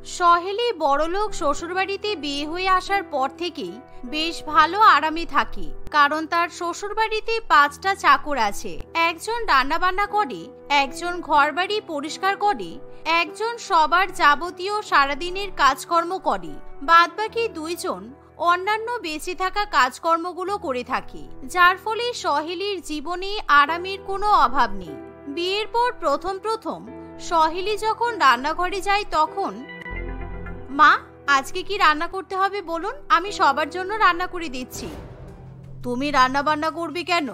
সহেলি বড়লোক শ্বশুরবাড়িতে বিয়ে হয়ে আসার পর থেকেই বেশ ভালো আরামে থাকে, কারণ তার শ্বশুরবাড়িতে 5টা চাকর আছে। একজন রান্না বান্না করে, একজন ঘরবাড়ি পরিষ্কার করে, একজন সবার যাবতীয় সারাদিনের কাজকর্ম করে, বাদবাকি 2জন অন্যান্য বেঁচে থাকা কাজকর্মগুলো করে থাকে, যার ফলে সহেলির জীবনে আরামের কোনো অভাব নেই। বিয়ের পর প্রথম প্রথম সহেলি যখন রান্নাঘরে যায় তখন, মা আজকে কি রান্না করতে হবে বলুন, আমি সবার জন্য রান্না করে দিচ্ছি। তুমি রান্না বান্না করবে কেন?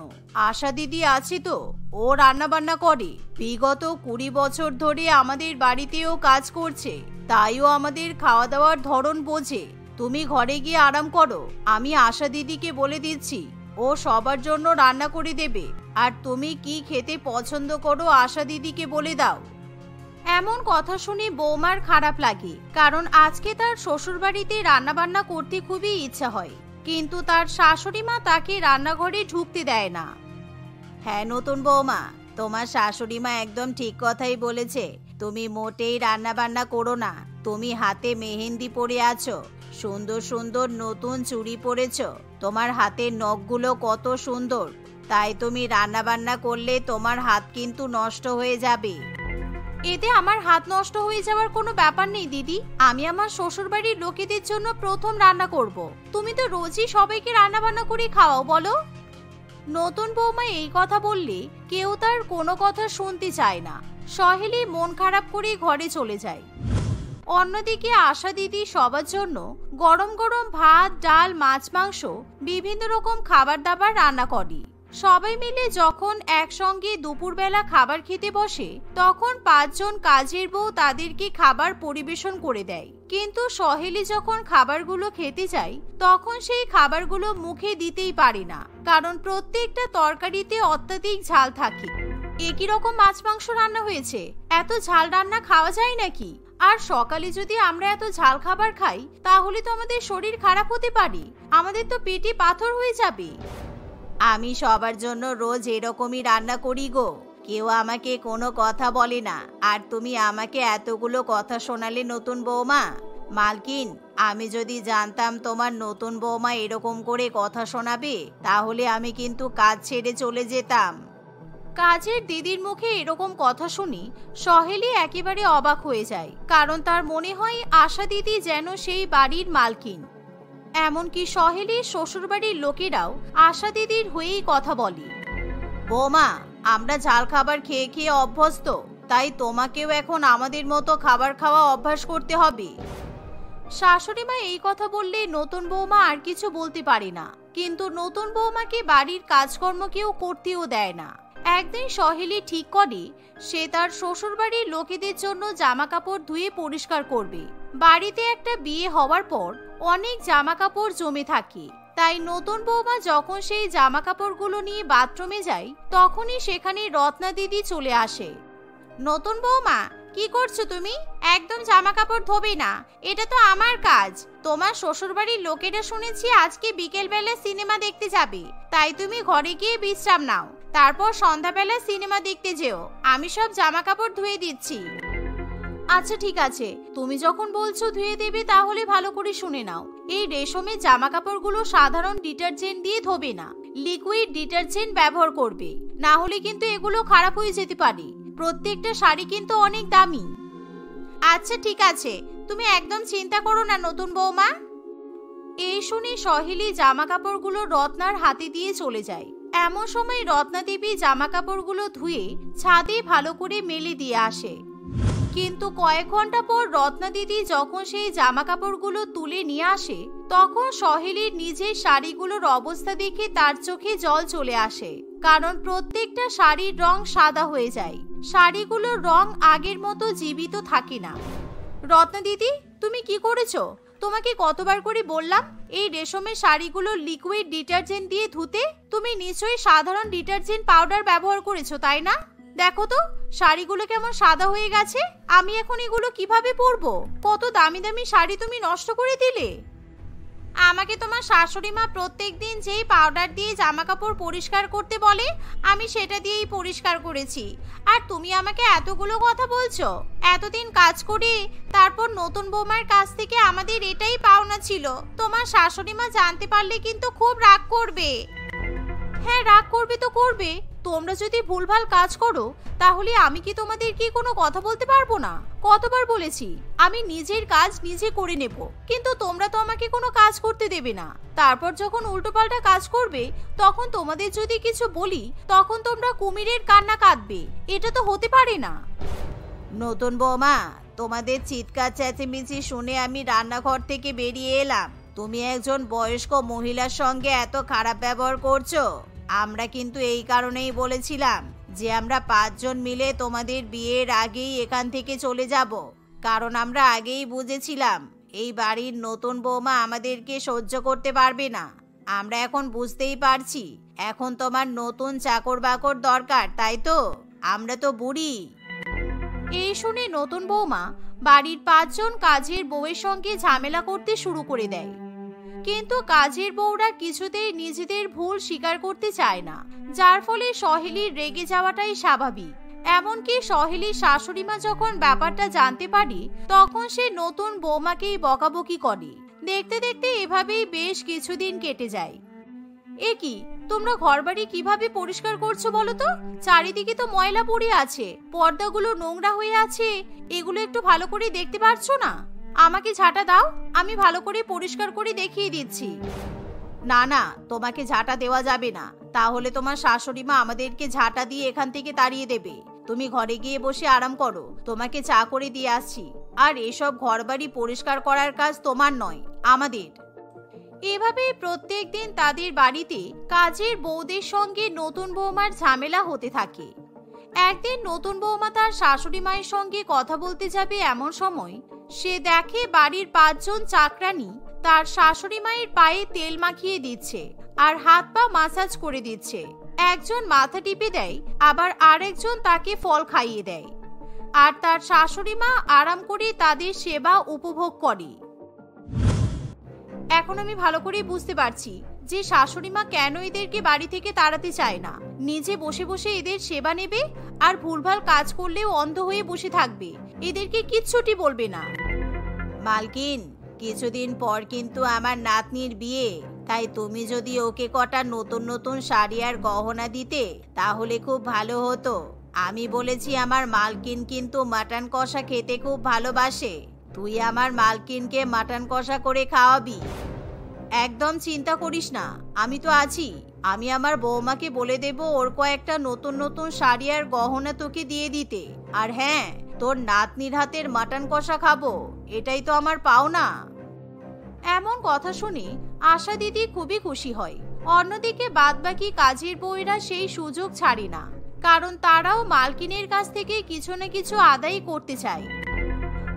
আশা দিদি আছে তো, ও রান্না বান্না করে। বিগত 20 বছর ধরে আমাদের বাড়িতেও কাজ করছে, তাইও আমাদের খাওয়া দাওয়ার ধরন বোঝে। তুমি ঘরে গিয়ে আরাম করো, আমি আশা দিদিকে বলে দিচ্ছি, ও সবার জন্য রান্না করে দেবে। আর তুমি কি খেতে পছন্দ করো আশা দিদিকে বলে দাও। এমন কথা শুনে বৌমার খারাপ লাগে, কারণ আজকে তার শ্বশুরবাড়িতে রান্নাবান্না করতে খুবই ইচ্ছা হয়, কিন্তু তার শাশুড়ি মা তাকে রান্নাঘরে ঢুকতে দেয় না। হ্যাঁ নতুন বৌমা, তোমার শাশুড়ি মা একদম ঠিক কথাই বলেছে। তুমি মোটেই রান্না বান্না করো না। তুমি হাতে মেহেন্দি পরে আছো, সুন্দর সুন্দর নতুন চুড়ি পরেছো, তোমার হাতের নখগুলো কত সুন্দর, তাই তুমি রান্না বান্না করলে তোমার হাত কিন্তু নষ্ট হয়ে যাবে। এতে আমার হাত নষ্ট হয়ে যাওয়ার কোনো ব্যাপার নেই দিদি, আমি আমার শ্বশুরবাড়ির লোকেদের জন্য প্রথম রান্না করব। তুমি তো রোজই সবাইকে রান্না বান্না করে খাওয়াও বলো। নতুন বৌমা এই কথা বললে কেউ তার কোনো কথা শুনতে চায় না। সহেলি মন খারাপ করে ঘরে চলে যায়। অন্যদিকে আশা দিদি সবার জন্য গরম গরম ভাত, ডাল, মাছ, মাংস, বিভিন্ন রকম খাবার দাবার রান্না করে। সবাই মিলে যখন একসঙ্গে দুপুরবেলা খাবার খেতে বসে, তখন 5 জন কাজের বউ তাদেরকে খাবার পরিবেশন করে দেয়। কিন্তু সহেলি যখন খাবারগুলো খেতে যায়, তখন সেই খাবারগুলো মুখে দিতেই পারে না, কারণ প্রত্যেকটা তরকারিতে অত্যাধিক ঝাল থাকে। একই রকম মাছ মাংস রান্না হয়েছে, এত ঝাল রান্না খাওয়া যায় নাকি? আর সকালে যদি আমরা এত ঝাল খাবার খাই, তাহলে তো আমাদের শরীর খারাপ হতে পারে, আমাদের তো পেটে পাথর হয়ে যাবে। আমি সবার জন্য রোজ এরকমই রান্না করি গো, কেউ আমাকে কোনো কথা বলে না, আর তুমি আমাকে এতগুলো কথা শোনালে নতুন বৌমা। মালকিন, আমি যদি জানতাম তোমার নতুন বৌমা এরকম করে কথা শোনাবে, তাহলে আমি কিন্তু কাজ ছেড়ে চলে যেতাম। কাজের দিদির মুখে এরকম কথা শুনি সহেলি একেবারে অবাক হয়ে যায়, কারণ তার মনে হয় আশা দিদি যেন সেই বাড়ির মালকিন। এমনকি সহেলির শ্বশুরবাড়ির লোকেরাও আশা দিদির হয়েই কথা বলে। বৌমা, আমরা ঝাল খাবার খেয়ে খেয়ে অভ্যস্ত, তাই তোমাকেও এখন আমাদের মতো খাবার খাওয়া অভ্যাস করতে হবে। শাশুড়ি মা এই কথা বললে নতুন বৌমা আর কিছু বলতে পারে না, কিন্তু নতুন বৌমাকে বাড়ির কাজকর্ম কেউ করতেও দেয় না। একদিন সহেলি ঠিক করে সে তার শ্বশুরবাড়ির লোকেদের জন্য জামা কাপড় ধুয়ে পরিষ্কার করবে। বাড়িতে একটা বিয়ে হওয়ার পর অনেক জামা কাপড় জমে থাকে, তাই নতুন বৌমা যখন সেই জামা কাপড়গুলো নিয়ে বাথরুমে যায়, তখনই সেখানে রত্না দিদি চলে আসে। নতুন বৌমা, কি করছো তুমি? একদম জামা কাপড় ধোবে না, এটা তো আমার কাজ। তোমার শ্বশুরবাড়ির লোকেরা শুনেছি আজকে বিকেল বেলা সিনেমা দেখতে যাবে, তাই তুমি ঘরে গিয়ে বিশ্রাম নাও, তারপর সন্ধ্যাবেলা সিনেমা দেখতে যেও। আমি সব জামা কাপড় ধুয়ে দিচ্ছি। আচ্ছা ঠিক আছে, তুমি যখন বলছো ধুয়ে দেবে, তাহলে ভালো করে শুনে নাও। এই রেশমের জামা কাপড়গুলো সাধারণ ডিটারজেন্ট দিয়ে ধোবে না, লিকুইড ডিটারজেন্ট ব্যবহার করবে, না হলে কিন্তু এগুলো খারাপ হয়ে যেতে পারে। প্রত্যেকটা শাড়ি কিন্তু অনেক দামি। আচ্ছা ঠিক আছে, তুমি একদম চিন্তা করো না নতুন বৌমা। এই শুনে সহেলি জামা কাপড়গুলো রত্নার হাতে দিয়ে চলে যায়। এমন সময় রত্না দেবী জামা কাপড়গুলো ধুয়ে ছাদে ভালো করে মেলে দিয়ে আসে। কিন্তু কয়েক ঘন্টা পর রত্না দিদি যখন সেই জামা কাপড়গুলো তুলে নিয়ে আসে, তখন সহেলির নিজের শাড়িগুলোর অবস্থা দেখে তার চোখে জল চলে আসে, কারণ প্রত্যেকটা শাড়ির রং সাদা হয়ে যায়, শাড়িগুলোর রং আগের মতো জীবিত থাকে না। রত্না দিদি, তুমি কি করেছো? তোমাকে কতবার করে বললাম এই রেশমের শাড়িগুলো লিকুইড ডিটারজেন্ট দিয়ে ধুতে? তুমি নিশ্চয়ই সাধারণ ডিটারজেন্ট পাউডার ব্যবহার করেছো, তাই না? দেখো তো শাড়িগুলো কেমন সাদা হয়ে গেছে। আমি এখন এগুলো কিভাবে পরবো? কত দামি দামি শাড়ি তুমি নষ্ট করে দিলে। আমাকে তোমার শাশুড়ি মা প্রত্যেকদিন যেই পাউডার দিয়ে জামা কাপড় পরিষ্কার করতে বলে আমি সেটা দিয়েই পরিষ্কার করেছি, আর তুমি আমাকে এতগুলো কথা বলছো। এতদিন কাজ করে তারপর নতুন বৌমার কাছ থেকে আমাদের এটাই পাওনা ছিল। তোমার শাশুড়ি মা জানতে পারলে কিন্তু খুব রাগ করবে। হ্যাঁ, রাগ করবে তো করবে। তোমরা যদি ভুলভাল কাজ করো তাহলে আমি কি তোমাদের কি কোনো কথা বলতে পারবো না? কতবার বলেছি আমি নিজের কাজ নিজে করে নেব, কিন্তু তোমরা তো আমাকে কোনো কাজ করতে দেবে না। তারপর যখন উল্টোপাল্টা কাজ করবে তখন তোমাদের যদি কিছু বলি তখন তোমরা কুমিরের কান্না কাঁদবে। এটা তো হতে পারে না। নতুন বৌমা, তোমাদের চিৎকার চেঁচামেচি শুনে আমি রান্নাঘর থেকে বেরিয়ে এলাম। তুমি একজন বয়স্ক মহিলার সঙ্গে এত খারাপ ব্যবহার করছো। আমরা কিন্তু এই কারণেই বলেছিলাম যে আমরা 5 জন মিলে তোমাদের বিয়ের আগেই এখান থেকে চলে যাব, কারণ আমরা আগেই বুঝেছিলাম এই বাড়ির নতুন বৌমা আমাদেরকে সহ্য করতে পারবে না। আমরা এখন বুঝতেই পারছি এখন তোমার নতুন চাকর বাকর দরকার, তাই তো? আমরা তো বুড়ি। এই শুনে নতুন বৌমা বাড়ির 5 জন কাজের বউয়ের সঙ্গে ঝামেলা করতে শুরু করে দেয়, কিন্তু কাজের বউরা কিছুতেই নিজেদের ভুল স্বীকার করতে চায় না, যার ফলে সহেলির রেগে যাওয়াটাই স্বাভাবিক। এমনকি সহেলির শাশুড়ি মা যখন ব্যাপারটা জানতে পারে তখন সে নতুন বৌমাকেই বকাবকি করে। দেখতে দেখতে এভাবেই বেশ কিছুদিন কেটে যায়। এ কি, তোমরা ঘরবাড়ি কিভাবে পরিষ্কার করছো বলো তো? চারিদিকে তো ময়লা পড়ে আছে, পর্দাগুলো নোংরা হয়ে আছে, এগুলো একটু ভালো করে দেখতে পারছো না? আমাকে ঝাঁটা দাও, আমি ভালো করে পরিষ্কার করে দেখিয়ে দিচ্ছি। না না, তোমাকে ঝাঁটা দেওয়া যাবে না, তাহলে তোমার শাশুড়ি মা আমাদেরকে ঝাঁটা দিয়ে এখান থেকে তাড়িয়ে দেবে। তুমি ঘরে গিয়ে বসে আরাম করো, তোমাকে চা করে দিয়ে আসছি। আর এসব ঘরবাড়ি পরিষ্কার করার কাজ তোমার নয়, আমাদের। এভাবে প্রত্যেক দিন তাদের বাড়িতে কাজের বউদের সঙ্গে নতুন বৌমার ঝামেলা হতে থাকে। একদিন নতুন বৌমা তার শাশুড়ি মায়ের সঙ্গে কথা বলতে যাবে, এমন সময় সে দেখে বাড়ির 5 জন চাকরানী তার শাশুড়ি মায়ের পায়ে তেল মাখিয়ে দিচ্ছে আর হাত পা মাসাজ করে দিচ্ছে। একজন মাথা টিপে দেয়, আবার আরেকজন তাকে ফল খাইয়ে দেয়, আর তার শাশুড়ি মা আরাম করে তাদের সেবা উপভোগ করে। এখন আমি ভালো করে বুঝতে পারছি যে শাশুড়ি মা কেন এদেরকে বাড়ি থেকে তাড়াতে চায় না। নিজে বসে বসে এদের সেবা নেবে আর ভুলভাল কাজ করলেও অন্ধ হয়ে বসে থাকবে, এদেরকে কিচ্ছুটি বলবে না। মালকিন, কিছুদিন পর কিন্তু আমার নাতনির বিয়ে, তাই তুমি যদি ওকে কটা নতুন নতুন শাড়ি আর গহনা দিতে তাহলে খুব ভালো হতো। আমি বলেছি আমার মালকিন কিন্তু মাটন কষা খেতে খুব ভালোবাসে, তুই আমার মালকিনকে মাটন কষা করে খাওয়াবি। একদম চিন্তা করিস না, আমি তো আছি। আমি আমার বৌমাকে বলে দেব ওর কয়েকটা নতুন নতুন শাড়ি আর গহনা তোকে দিয়ে দিতে। আর হ্যাঁ, তোর নাতনির হাতের মাটন কষা খাবো, এটাই তো আমার পাওনা। এমন কথা শুনে আশা দিদি খুবই খুশি হয়। অন্যদিকে বাদবাকি কাজের বউয়েরা সেই সুযোগ ছাড়ে না, কারণ তারাও মালকিনের কাছ থেকে কিছু না কিছু আদায় করতে চায়।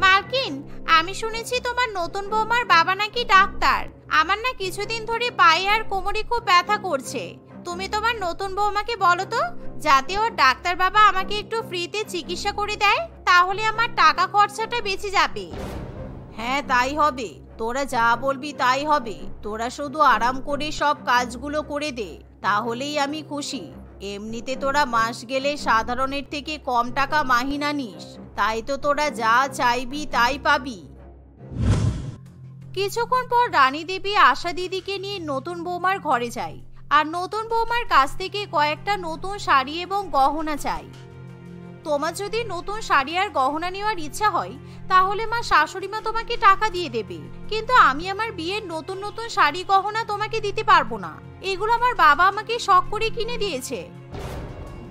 মালকিন, আমি শুনেছি তোমার নতুন বৌমার বাবা নাকি ডাক্তার। আমার না কিছুদিন ধরে পায়ে আর কোমরে খুব ব্যথা করছে। তুমি তোমার নতুন বৌমাকে বলো তো যাতে ওর ডাক্তার বাবা আমাকে একটু ফ্রিতে চিকিৎসা করে দেয়, তাহলে আমার টাকা খরচাটা বেঁচে যাবে। হ্যাঁ, তাই হবে। তোরা যা বলবি তাই হবে। তোরা শুধু আরাম করে সব কাজগুলো করে দে, তাহলেই আমি খুশি। এমনিতে তোরা মাস গেলে সাধারণের থেকে কম টাকা মাহিনা নিস, তাই তো তোরা যা চাইবি তাই পাবি। কিছুক্ষণ পর রানী দেবী আশা দিদিকে নিয়ে নতুন বৌমার ঘরে যায় আর নতুন বৌমার কাছ থেকে কয়েকটা নতুন শাড়ি এবং গহনা চায়। তোমার যদি নতুন শাড়ি আর গহনা নেওয়ার ইচ্ছা হয় তাহলে মা শাশুড়ি মা তোমাকে টাকা দিয়ে দেবে, কিন্তু আমি আমার বিয়ের নতুন নতুন শাড়ি গহনা তোমাকে দিতে পারবো না। এগুলো আমার বাবা আমাকে শখ করে কিনে দিয়েছে।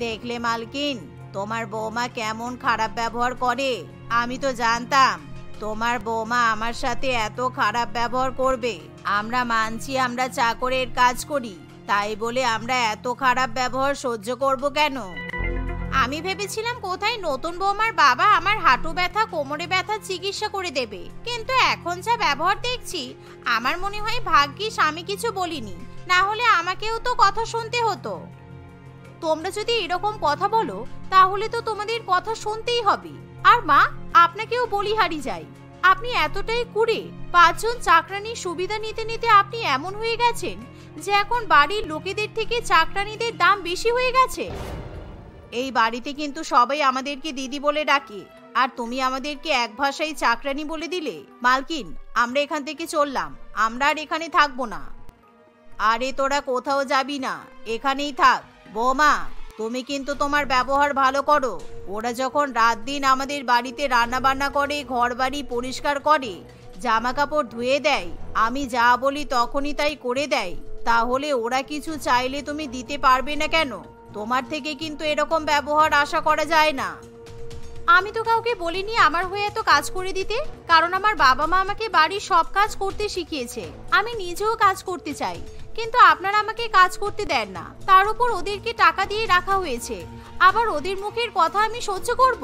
দেখলে মালকিন, তোমার বৌমা কেমন খারাপ ব্যবহার করে। আমি তো জানতাম তোমার বৌমা আমার সাথে এত খারাপ ব্যবহার করবে। আমরা মানছি আমরা চাকরের কাজ করি, তাই বলে আমরা এত খারাপ ব্যবহার সহ্য করব কেন? আমি ভেবেছিলাম কোথায় নতুন বৌমার বাবা আমার হাঁটু ব্যথা কোমরে ব্যথা চিকিৎসা করে দেবে, কিন্তু এখন যা ব্যবহার দেখছি আমার মনে হয় ভাগ্যিস আমি কিছু বলিনি, না হলে আমাকেও তো কথা শুনতে হতো। তোমরা যদি এরকম কথা বলো তাহলে তো তোমাদের কথা শুনতেই হবে। আর মা, আপনাকেও বলিহারি যাই, আপনি এতটাই কুড়ে, 5 জন চাকরানির সুবিধা নিতে নিতে আপনি এমন হয়ে গেছেন যে এখন বাড়ির লোকেদের থেকে চাকরানিদের দাম বেশি হয়ে গেছে। এই বাড়িতে কিন্তু সবাই আমাদেরকে দিদি বলে ডাকে, আর তুমি আমাদেরকে এক ভাষায় চাকরানি বলে দিলে। মালকিন, আমরা এখান থেকে চললাম, আমরা আর এখানে থাকবো না। আরে তোরা কোথাও যাবি না, এখানেই থাক। বৌমা, তুমি কিন্তু তোমার ব্যবহার ভালো করো। ওরা যখন রাত দিন আমাদের বাড়িতে রান্না বান্না করে, ঘর বাড়ি পরিষ্কার করে, জামা কাপড় ধুয়ে দেয়, আমি যা বলি তখনই তাই করে দেয়, তাহলে ওরা কিছু চাইলে তুমি দিতে পারবে না কেন? তোমার থেকে কিন্তু এরকম ব্যবহার আশা করা যায় না। আমি তো কাউকে বলিনি আমার হয়ে এত কাজ করে দিতে, কারণ আমার বাবা মা আমাকে বাড়ির সব কাজ করতে শিখিয়েছে। আমি নিজেও কাজ করতে চাই, কিন্তু আপনারা আমাকে কাজ করতে দেন না। তার উপর ওদেরকে টাকা দিয়ে রাখা হয়েছে, আবার ওদের মুখের কথা আমি সহ্য করব?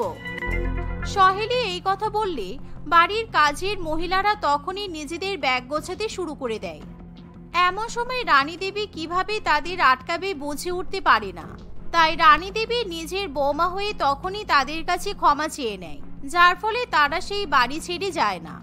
সহেলি এই কথা বললে বাড়ির কাজের মহিলারা তখনই নিজেদের ব্যাগ গোছাতে শুরু করে দেয়। এমন সময় রানী দেবী কিভাবে তাদের আটকাবে বুঝে উঠতে পারে না। তাই রানী দেবী নিজের বৌমা হয়ে তখনই তাদের কাছে ক্ষমা চেয়ে নেয়, যার ফলে তারা সেই বাড়ি ছেড়ে যায় না।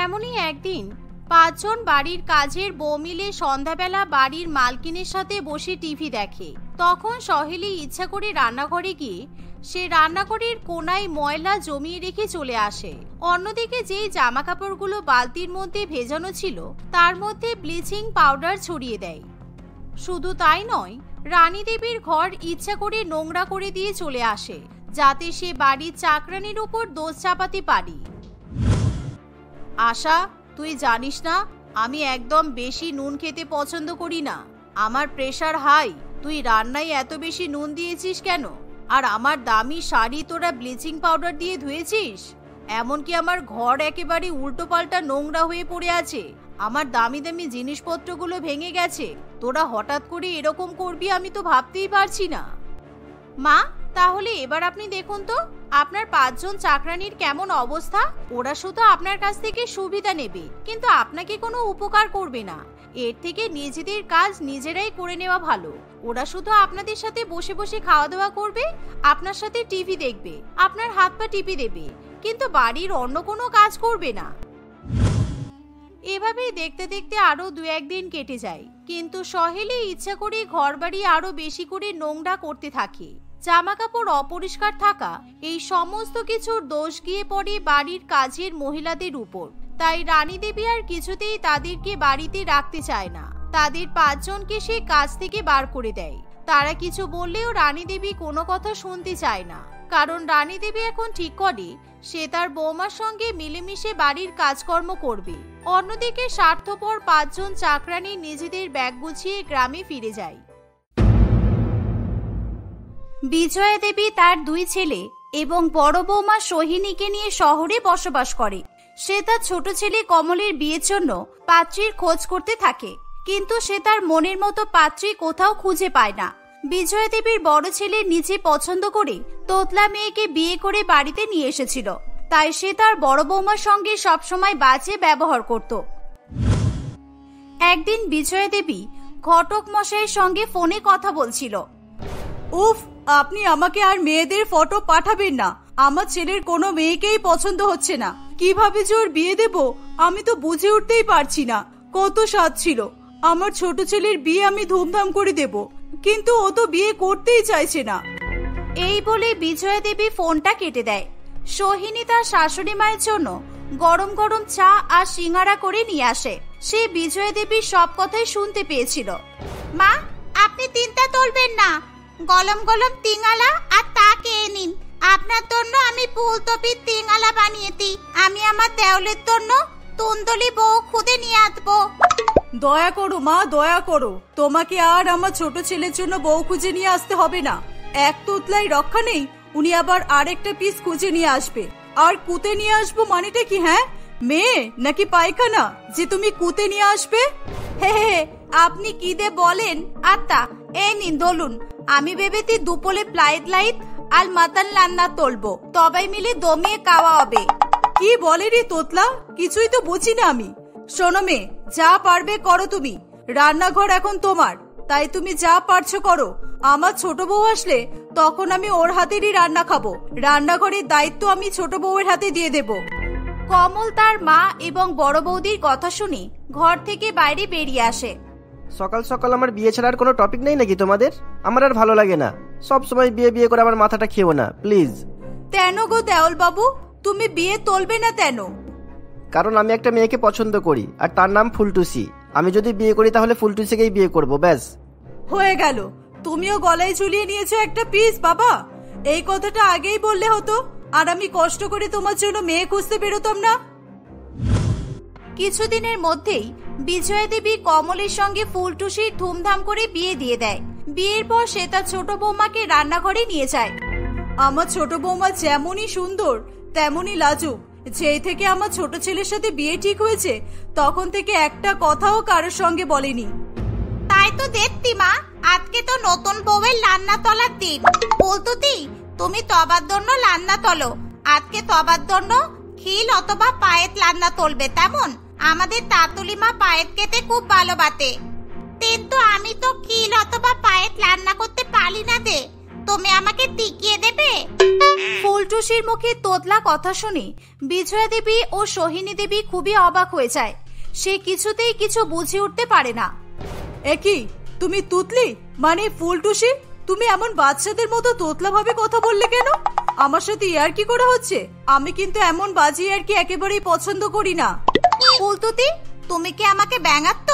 এমনই একদিন 5 জন বাড়ির কাজের বউ মিলে সন্ধ্যাবেলা বাড়ির মালকিনের সাথে বসে টিভি দেখে। তখন সহেলি ইচ্ছা করে রান্নাঘরে গিয়ে সে রান্নাঘরের কোনায় ময়লা জমিয়ে রেখে চলে আসে। অন্যদিকে যেই জামা কাপড়গুলো বালতির মধ্যে ভেজানো ছিল তার মধ্যে ব্লিচিং পাউডার ছড়িয়ে দেয়। শুধু তাই নয়, রানী দেবীর ঘর ইচ্ছা করে নোংরা করে দিয়ে চলে আসে, যাতে সে বাড়ির চাকরানির উপর দোষ চাপাতে পারে। আশা, তুই জানিস না আমি একদম বেশি নুন খেতে পছন্দ করি না। আমার প্রেশার হাই, তুই রান্নায় এত বেশি নুন দিয়েছিস কেন? আর আমার দামি শাড়ি তোরা ব্লিচিং পাউডার দিয়ে ধুয়েছিস। এমনকি আমার ঘর একেবারে উল্টো পাল্টা নোংরা হয়ে পড়ে আছে, আমার দামি দামি জিনিসপত্রগুলো ভেঙে গেছে। তোরা হঠাৎ করে এরকম করবি আমি তো ভাবতেই পারছি না। মা, তাহলে এবার আপনি দেখুন তো আপনার 5 জন চাকরানির কেমন অবস্থা। ওরা শুধু আপনার কাছ থেকে সুবিধা নেবে, কিন্তু আপনাকে কোনো উপকার করবে না। এর থেকে নিজেদের কাজ নিজেরাই করে নেওয়া ভালো। ওরা শুধু আপনাদের সাথে বসে বসে খাওয়া দাওয়া করবে, আপনার সাথে টিভি দেখবে, আপনার হাত পা টিপে দেবে, কিন্তু বাড়ির অন্য কোনো কাজ করবে না। এভাবেই দেখতে দেখতে আরো 2-1 দিন কেটে যায়, কিন্তু সহেলি ইচ্ছা করে ঘর বাড়ি আরো বেশি করে নোংরা করতে থাকে। জামা কাপড় অপরিষ্কার থাকা, এই সমস্ত কিছুর দোষ গিয়ে পড়ে বাড়ির কাজের মহিলাদের উপর। তাই রানী দেবী আর কিছুতেই তাদেরকে বাড়িতে রাখতে চায় না। তাদের 5 জনকে সে কাজ থেকে বার করে দেয়। তারা কিছু বললেও রানী দেবী কোনো কথা শুনতে চায় না, কারণ রানী দেবী এখন ঠিক করে সে তার বৌমার সঙ্গে মিলেমিশে বাড়ির কাজকর্ম করবে। অন্যদিকে স্বার্থপর 5 জন চাকরানি নিজেদের ব্যাগ গুছিয়ে গ্রামে ফিরে যায়। বিজয়া দেবী তার 2 ছেলে এবং বড় বৌমা সোহিনীকে নিয়ে শহরে বসবাস করে। সে তার ছোট ছেলে কমলের বিয়ের জন্য পাত্রীর খোঁজ করতে থাকে, কিন্তু সে তার মনের মতো পাত্রী কোথাও খুঁজে পায় না। বিজয়া দেবীর বড় ছেলে নিজে পছন্দ করে তোতলা মেয়েকে বিয়ে করে বাড়িতে নিয়ে এসেছিল, তাই সে তার বড় বৌমার সঙ্গে সবসময় বাজে ব্যবহার করত। একদিন বিজয়া দেবী ঘটক মশাইয়ের সঙ্গে ফোনে কথা বলছিল। উফ, আপনি আমাকে আর মেয়েদের ফটো পাঠাবেন না। আমার ছেলের কোনো মেয়েকেই পছন্দ হচ্ছে না। কিভাবে যে ওর বিয়ে দেব আমি তো বুঝে উঠতেই পারছি না। কত স্বাদ ছিল আমার ছোট ছেলের বিয়ে আমি ধুমধাম করে দেব, কিন্তু ও তো বিয়ে করতেই চাইছে না। এই বলে বিজয়া দেবী ফোনটা কেটে দেয়। সোহিনী তার শাশুড়ি মায়ের জন্য গরম গরম চা আর সিঙ্গারা করে নিয়ে আসে। সে বিজয়া দেবীর সব কথাই শুনতে পেয়েছিল। মা, আপনি চিন্তা তুলবেন না, গলম গলম তিঙ্গালা আর তা খেয়ে নিন। আপনার জন্য আমি ফুলকপির তিঙ্গালা বানিয়েছি। আমি আমার দেওলের জন্য তুন্দলি বউ খুদে নিয়ে আসবো। দয়া করো মা, দয়া করো। তোমাকে আর আমার ছোট ছেলের জন্য বউ খুঁজে নিয়ে আসতে হবে না। এক তোতলাই রক্ষা নেই, উনি আবার আরেকটা পিস খুঁজে নিয়ে আসবে। আর কুতে নিয়ে আসবো মানেটা কি? হ্যাঁ, মেয়ে নাকি পায়খানা যে তুমি কুতে নিয়ে আসবে? হে হে, আপনি কি দে বলেন? আত্মা এই নিন দলুন। আমি ভেবেছি দুপুরে প্লাইট লাইট আর মাতান রান্না তুলবো, তবাই মিলে দমিয়ে খাওয়া হবে। কি বলে রে তোতলা, কিছুই তো বুঝি না আমি। শোনো মেয়ে, যা পারবে করো তুমি। রান্নাঘর এখন তোমার, তাই তুমি যা পারছো করো। আমার ছোট বউ আসলে তখন আমি ওর হাতেরই রান্না খাবো। রান্নাঘরের দায়িত্ব আমি ছোট বউয়ের হাতে দিয়ে দেব। কমল তার মা এবং বড় বৌদির কথা শুনে ঘর থেকে বাইরে বেরিয়ে আসে। সকাল সকাল আমার বিয়ে ছাড়ার কোনো টপিক নেই নাকি তোমাদের? আমার আর ভালো লাগে না, সব সময় বিয়ে বিয়ে করে আমার মাথাটা খেও না প্লিজ। তেন গো দেওল বাবু, তুমি বিয়ে তুলবে না তেন? কারণ আমি একটা মেয়েকে পছন্দ করি আর তার নাম ফুলটুসি। আমি যদি বিয়ে করি তাহলে ফুলটুসিকেই বিয়ে করব, ব্যাস। হয়ে গেল, তুমিও গলায় ঝুলিয়ে নিয়েছো একটা পিস বাবা। এই কথাটা আগেই বললে হতো, আর আমি কষ্ট করে তোমার জন্য মেয়ে খুঁজতে বেরোতাম না। কিছুদিনের মধ্যেই বিজয়া দেবী কমলের সঙ্গে ফুলটুসির ধুমধাম করে বিয়ে দিয়ে দেয়। বিয়ের পর সে তার ছোট বৌমাকে রান্নাঘরে নিয়ে যায়। আমার ছোট বৌমা যেমনই সুন্দর তেমনই লাজুক। যেই থেকে আমার ছোট ছেলের সাথে বিয়ে ঠিক হয়েছে তখন থেকে একটা কথাও কারোর সঙ্গে বলেনি। তাই তো দেখতি মা, আজকে তো নতুন বউয়ের রান্না তলার দিন। বলতুতি তুমি তবার জন্য রান্না তলো, আজকে তবার জন্য খিল অথবা পায়েত রান্না তলবে। তেমন আমাদের তাতুলি মা পায়েত খেতে খুব ভালো বাতে, কিন্তু আমি তো খিল অথবা পায়েত রান্না করতে পারি না। দে, তুমি আমাকে টিকিয়ে দেবে? ফুলটুসির মুখে তোতলা কথা শুনে বিজয়া দেবী ও সোহিনী দেবী খুবই অবাক হয়ে যায়। সে কিছুতেই কিছু বুঝে উঠতে পারে না। একই, তুমি তুতলি মানে ফুলটুসি? তুমি এমন বাচ্চাদের মতো তোতলা ভাবে কথা বললে কেন? আমার সাথে ইয়ার্কি করা হচ্ছে? আমি কিন্তু এমন বাজি ইয়ার্কি একেবারেই পছন্দ করি না। ফুলতুতি, তুমি কি আমাকে ব্যাঙাচ্ছ?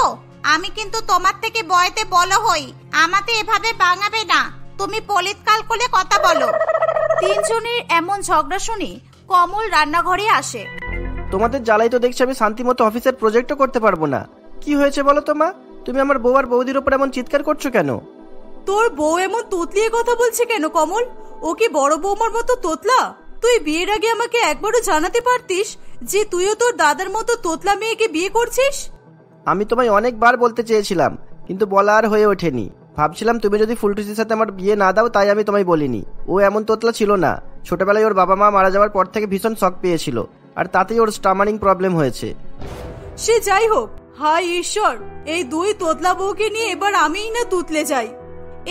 আমি কিন্তু তোমার থেকে বয়তে বলো হই, আমাকে এভাবে বাঙাবে না। তুমি পলিত কাল করে কথা বলো। তিনজনের এমন ঝগড়া শুনে কমল রান্নাঘরে আসে। তোমাদের জ্বালাই তো দেখছি আমি শান্তিমতো অফিসের প্রজেক্টও করতে পারবো না। কি হয়েছে বলো তো মা? তুমি আমার বউ আর বৌদির উপর এমন চিৎকার করছো কেন? তোর বউ এমন তোতলিয়ে কথা বলছে কেন কমল? ও কি বড় বৌমার মতো তোতলা? তুই বিয়ের আগে আমাকে একবারও জানাতে পারতিস যে তুইও তোর দাদার মতো তোতলা মেয়েকে বিয়ে করছিস? আমি তোমায় অনেকবার বলতে চেয়েছিলাম, কিন্তু বলা আর হয়ে ওঠেনি। ভাবছিলাম তুমি যদি ফুলটুসির সাথে আমার বিয়ে না দাও, তাই আমি তোমায় বলিনি। ও এমন তোতলা ছিল না। ছোটবেলায় ওর বাবা মা মারা যাওয়ার পর থেকে ভীষণ শক পেয়েছিল, আর তাতেই ওর স্টামারিং প্রবলেম হয়েছে। সে যাই হোক, হায় ঈশ্বর, এই দুই তোতলা বউকে নিয়ে এবার আমিই না তুতলে যাই।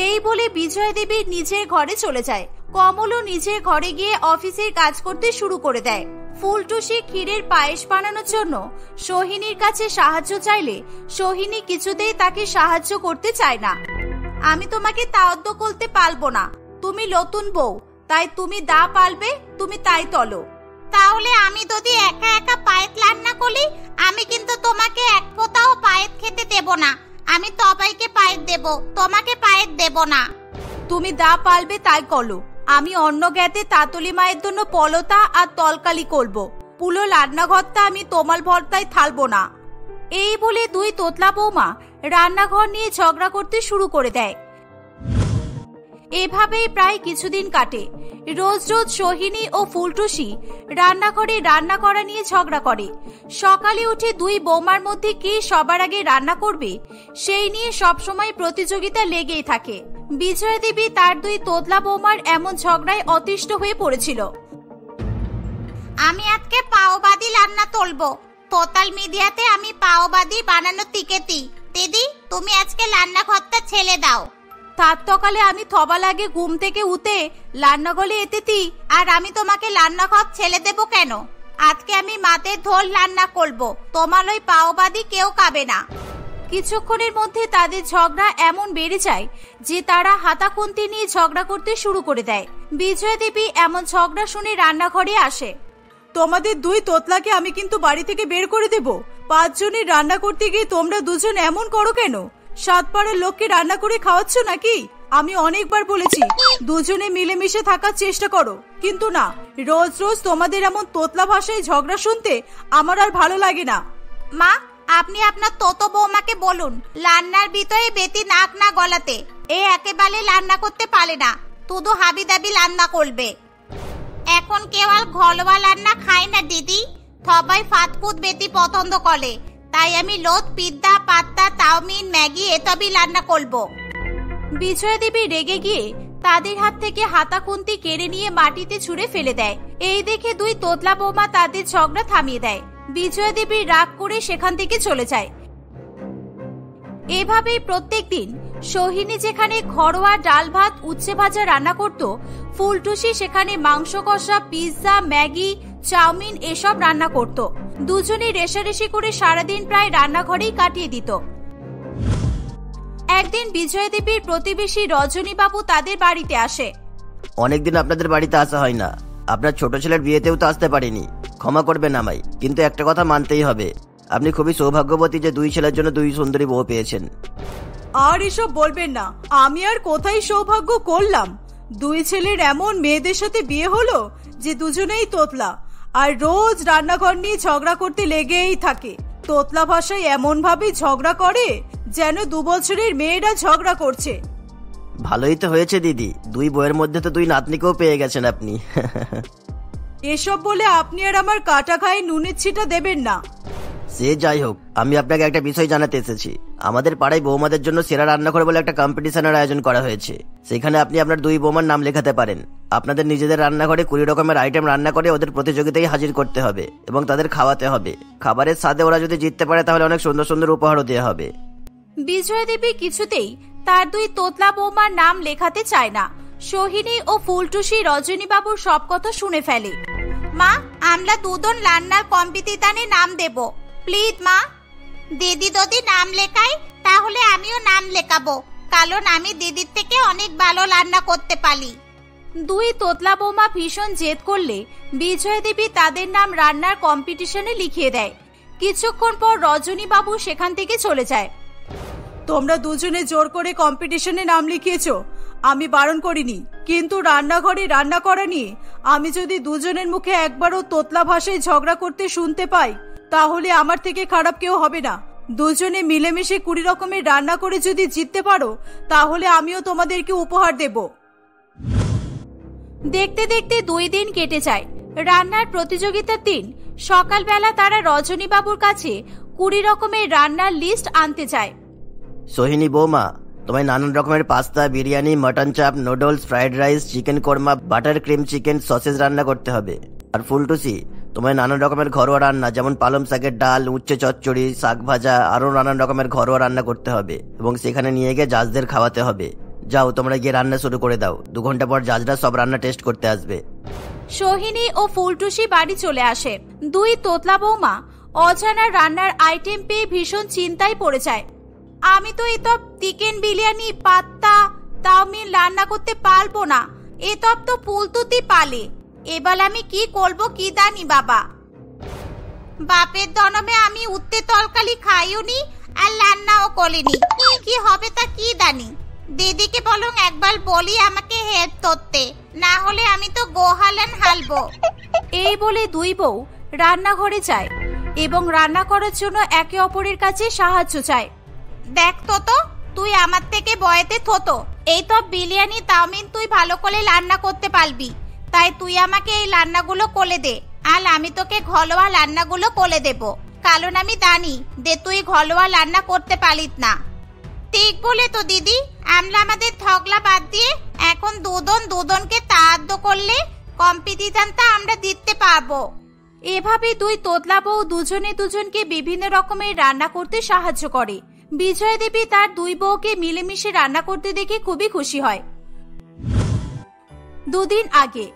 এই বলে বিজয়া দেবী নিজের ঘরে চলে যায়। কমলও নিজের ঘরে গিয়ে অফিসের কাজ করতে শুরু করে দেয়। ফুলটুসি ক্ষীরের পায়েস বানানোর জন্য সোহিনীর কাছে সাহায্য চাইলে সোহিনী কিছুতেই তাকে সাহায্য করতে চায় না। আমি তোমাকে তাওদ্দ করতে পারবো না, তুমি নতুন বউ, তাই তুমি দা পালবে, তুমি তাই তলো। তাহলে আমি যদি একা একা পায়েত রান্না করি, আমি কিন্তু তোমাকে এক ফোঁটাও পায়েত খেতে দেব না। আমি সবাইকে পায়েত দেব, তোমাকে পায়েত দেব না। তুমি দা পালবে তাই করো। আমি অন্য গ্যাতে তাতলি মায়ের জন্য পলতা আর তলকালি করব। পুরো রান্নাঘরটা আমি তোমাল ভর্তায় থালবো না। এই বলে দুই তোতলা বৌমা রান্নাঘর নিয়ে ঝগড়া করতে শুরু করে দেয়। এভাবেই প্রায় কিছুদিন কাটে। রোজ রোজ সোহিনী ও ফুলটুসি রান্নাঘরে রান্না করা নিয়ে ঝগড়া করে। সকালে উঠে দুই বৌমার মধ্যে কে সবার আগে রান্না করবে সেই নিয়ে সবসময় প্রতিযোগিতা লেগেই থাকে। বিজয়া দেবী তার দুই তোতলা বৌমার এমন ঝগড়ায় অতিষ্ঠ হয়ে পড়েছিল। আমি আজকে পাওবাদি রান্না তুলবো। সোশ্যাল মিডিয়াতে আমি পাওবাদি বানানো টিকেছি। দিদি, তুমি আজকে রান্নাঘরটা ছেড়ে দাও। তার তকালে আমি থবা লাগে ঘুম থেকে উঠে রান্নাঘরে এতেছি, আর আমি তোমাকে রান্নাঘর ছেড়ে দেবো কেন? আজকে আমি মাছের ঝোল রান্না করবো, তোমার ওই পাওবাদি কেউ খাবে না। কিছুক্ষণের মধ্যে তাদের ঝগড়া এমন বেড়ে যায় যে তারা হাতাখুন্তি নিয়ে ঝগড়া করতে শুরু করে দেয়। বিজয়া দেবী এমন ঝগড়া শুনে রান্নাঘরে আসে। তোমাদের দুই তোতলাকে আমি কিন্তু বাড়ি থেকে বের করে দেব। 5 জনের রান্না করতে গিয়ে তোমরা দুজন এমন করো কেন? 7 পাড়ার লোককে রান্না করে খাওয়াচ্ছ নাকি? আমি অনেকবার বলেছি দুজনে মিলেমিশে থাকার চেষ্টা করো, কিন্তু না, রোজ রোজ তোমাদের এমন তোতলা ভাষায় ঝগড়া শুনতে আমার আর ভালো লাগে না। মা, আপনি আপনার তোতো বৌমাকে বলুন রান্নার ভিতরে বেতি নাক না গলাতে। এ একেবারে রান্না করতে পারে না, শুধু হাবি দাবি রান্না করবে। এখন কেউ আর ঘরোয়া রান্না খায় না দিদি, সবাই ফাস্টফুড বেতি পছন্দ করে। তাই আমি লোদ পিৎজা, পাস্তা, চাউমিন, ম্যাগি এসবই রান্না করব। বিজয়া দেবী রেগে গিয়ে তাদের হাত থেকে হাতাখুন্তি কেড়ে নিয়ে মাটিতে ছুঁড়ে ফেলে দেয়। এই দেখে দুই তোতলা বৌমা তাদের ঝগড়া থামিয়ে দেয়। বিজয়া দেবী রাগ করে সেখান থেকে চলে যায়। এভাবেই প্রত্যেকদিন সোহিনী যেখানে ঘরোয়া ডাল ভাত, উচ্ছে ভাজা রান্না করত, ফুলটুসি সেখানে মাংস কষা, পিৎজা, ম্যাগি, চাউমিন এসব রান্না করত। দুজনেই রেশারেশি করে সারাদিন প্রায় রান্নাঘরেই কাটিয়ে দিত। একদিন বিজয়া দেবীর প্রতিবেশী রজনী বাবু তাদের বাড়িতে আসে। অনেকদিন আপনাদের বাড়িতে আসা হয় না, আপনার ছোট ছেলের বিয়েতেও তো আসতে পারিনি, ক্ষমা করবেন আমায়। কিন্তু একটা কথা মানতেই হবে, আপনি খুবই সৌভাগ্যবতী যে দুই ছেলের জন্য দুই সুন্দরী বউ পেয়েছেন। আর এসব বলবেন না, আমি আর কোথায় সৌভাগ্য করলাম। দুই ছেলের এমন মেয়েদের সাথে বিয়ে হলো যে দুজনেই তোতলা, আর রোজ রান্নাঘর নিয়ে ঝগড়া করতে লেগেই থাকে। তোতলা ভাষায় এমন ভাবে ঝগড়া করে যেন 2 বছরের মেয়েরা ঝগড়া করছে। ভালোই তো হয়েছে দিদি, দুই বউয়ের মধ্যে তো দুই নাতনিকেও পেয়ে গেছেন আপনি। এসব বলে আপনি আর আমার কাটা খায়ে নুনের ছিটা দেবেন না। সে যাই হোক, আমি আপনাকে একটা বিষয় জানাতে এসেছি। আমাদের পাড়ায় বৌমাদের জন্য সেরা রান্নাঘর বলে একটা কম্পিটিশনের আয়োজন করা হয়েছে। সেখানে আপনি আপনার দুই বৌমার নাম লেখাতে পারেন। আপনাদের নিজেদের রান্নাঘরে 20 রকমের আইটেম রান্না করে ওদের প্রতিযোগিতায় হাজির করতে হবে এবং তাদের খাওয়াতে হবে। খাবারের স্বাদে ওরা যদি জিততে পারে তাহলে অনেক সুন্দর সুন্দর উপহারও দেওয়া হবে। বিজয়া দেবী কিছুতেই তার দুই তোতলা বৌমার নাম লেখাতে চায় না। সোহিনী ও ফুলটুসি রজনী বাবুর সব কথা শুনে ফেলে। মা, আমরা দুজন রান্নার কম্পিটিশনে নাম দেব, প্লিজ মা। দিদি যদি নাম লেখায় তাহলে আমিও নাম লেখাবো, কারণ আমি দিদির থেকে অনেক ভালো রান্না করতে পারি। দুই তোতলা বৌমা ভীষণ জেদ করলে বিজয়া দেবী তাদের নাম রান্নার কম্পিটিশনে লিখিয়ে দেয়। কিছুক্ষণ পর রজনী বাবু সেখান থেকে চলে যায়। তোমরা দুজনে জোর করে কম্পিটিশনে নাম লিখিয়েছো, আমি বারণ করিনি। কিন্তু রান্নাঘরে রান্না করা নিয়ে আমি যদি দুজনের মুখে একবারও তোতলা ভাষায় ঝগড়া করতে শুনতে পাই তাহলে আমার থেকে খারাপ কেউ হবে না। দুজনে মিলেমিশে 20 রকমের রান্না করে যদি জিততে পারো তাহলে আমিও তোমাদেরকে উপহার দেব। দেখতে দেখতে 2 দিন কেটে যায়। রান্নার প্রতিযোগিতার দিন সকালবেলা তারা রজনী বাবুর কাছে 20 রকমের রান্নার লিস্ট আনতে যায়। সোহিনী বৌমা, তোমায় নানান রকমের পাস্তা, বিরিয়ানি, মটন চাপ, noodles, fried rice, chicken korma, butter cream chicken, sausage রান্না করতে হবে। আর ফুলটুসি, তোমায় নানান রকমের ঘরোয়া রান্না যেমন পালং শাকের ডাল, উচ্ছে চচ্চড়ি, শাক ভাজা, আরো নানান রকমের ঘরোয়া রান্না করতে হবে এবং সেখানে নিয়ে গিয়ে জাজদের খাওয়াতে হবে। যাও, তোমরা গিয়ে রান্না শুরু করে দাও। 2 ঘন্টা পর জাজরা সব রান্না টেস্ট করতে আসবে। সোহিনী ও ফুলটুসি বাড়ি চলে আসে। দুই তোতলা বৌমা অজানা রান্নার আইটেম পেয়ে ভীষণ চিন্তায় পড়ে যায়। আমি তো এসব চিকেন বিরিয়ানি, পাত্তা, চাউমিন রান্না করতে পারবো না। এসব তো ফুলটুসি পালে। এবার আমি কি করব কি জানি বাবা। বাপের জন্মে আমি উঠতে তরকারি খাইও নি আর রান্নাও করিনি, কি হবে তা কি জানি। দিদিকে বলুন একবার বলি আমাকে হেল্প করতে, না হলে আমি তো গোহালান হালবো। এই বলে দুই বউ রান্নাঘরে যায় এবং রান্না করার জন্য একে অপরের কাছে সাহায্য চায়। দেখ তো, তুই আমার থেকে বয়েতে থতো, এই তো বিরিয়ানি চাউমিন তুই ভালো করে রান্না করতে পারবি, তাই তুই আমাকে এই রান্নাগুলো করে দে, আর আমি তোকে ঘরোয়া রান্নাগুলো করে দেব, কারণ আমি জানি যে তুই ঘরোয়া রান্না করতে পারিস না। ঠিক বলে তো দিদি, আমরা আমাদের ঝগড়া বাদ দিয়ে এখন দুজনকে সাহায্য করলে কম্পিটিশনটা আমরা জিততে পারবো। এভাবে দুই তোতলা বউ দুজনে দুজনকে বিভিন্ন রকমের রান্না করতে সাহায্য করে। বিজয়া দেবী তার দুই বউকে মিলেমিশে রান্না করতে দেখে খুবই খুশি হয়। 2 দিন আগে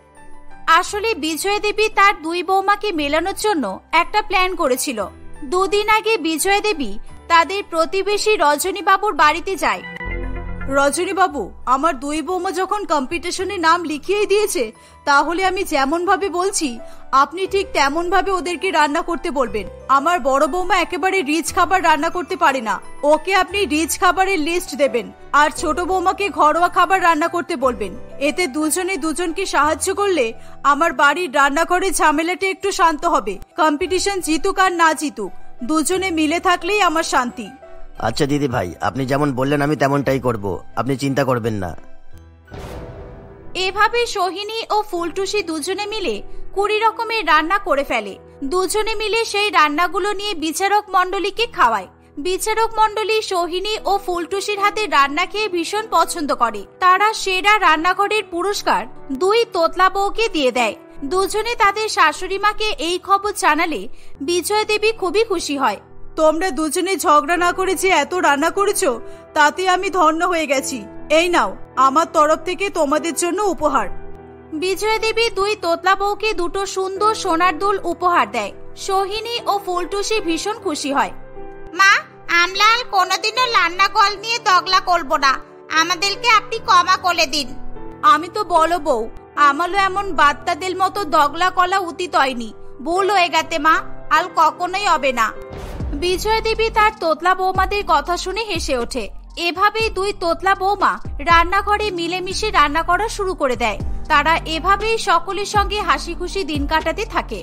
আসলে বিজয়া দেবী তার দুই বৌমাকে মেলানোর জন্য একটা প্ল্যান করেছিল। 2 দিন আগে বিজয়া দেবী তাদের প্রতিবেশী রজনী বাবুর বাড়িতে যায়। রজনী বাবু, আমার দুই বৌমা যখন কম্পিটিশনে নাম লিখিয়ে দিয়েছে তাহলে আমি যেমন ভাবে বলছি আপনি ঠিক তেমন ভাবে ওদেরকে রান্না করতে বলবেন। আমার বড় বৌমা একেবারে রিচ খাবার রান্না করতে পারে না, ওকে আপনি রিচ খাবারের লিস্ট দেবেন, আর ছোট বৌমাকে ঘরোয়া খাবার রান্না করতে বলবেন। এতে দুজনে দুজনকে সাহায্য করলে আমার বাড়ির রান্নাঘরে ঝামেলাটা একটু শান্ত হবে। কম্পিটিশন জিতুক আর না জিতুক, দুজনে মিলে থাকলেই আমার শান্তি। আচ্ছা দিদি ভাই, আপনি যেমন বললেন আমি তেমনটাই করব, আপনি চিন্তা করবেন না। এভাবে সোহিনী ও ফুলটুসি দুজনে মিলে 20 রকমের রান্না করে ফেলে। দুজনে মিলে সেই রান্নাগুলো নিয়ে বিচারক মণ্ডলীকে খাওয়ায়। বিচারক মণ্ডলী সোহিনী ও ফুলটুসির হাতে রান্না খেয়ে ভীষণ পছন্দ করে। তারা সেরা রান্নাঘরের পুরস্কার দুই তোতলা বউকে দিয়ে দেয়। দুজনে তাদের শাশুড়ি মাকে এই খবর জানালে বিজয়া দেবী খুবই খুশি হয়। তোমরা দুজনে ঝগড়া না করে যে এত রান্না করেছো তাতে আমি ধন্য হয়ে গেছি। এই নাও আমার তরফ থেকে তোমাদের জন্য উপহার। বিজয়া দেবী দুই তোতলা বউকে দুটো সুন্দর সোনার দুল উপহার দেয়। সোহিনী ও ফুলটুসি ভীষণ খুশি হয়। মা, আমরা আর কোনোদিনও রান্না কল নিয়ে দগলা করব না, আমাদেরকে আপনি ক্ষমা করে দিন। আমি তো বলো বউ, আমারও এমন বাচ্চাদের মতো দগলা কলা উচিত হয়নি। ভুল হয়ে গেছে মা, আর কখনোই হবে না। বিজয়া দেবী তার তোতলা বৌমাদের কথা শুনে হেসে ওঠে। এভাবেই দুই তোতলা বৌমা রান্নাঘরে মিলেমিশে রান্না করা শুরু করে দেয়। তারা এভাবেই সকলের সঙ্গে হাসি খুশি দিন কাটাতে থাকে।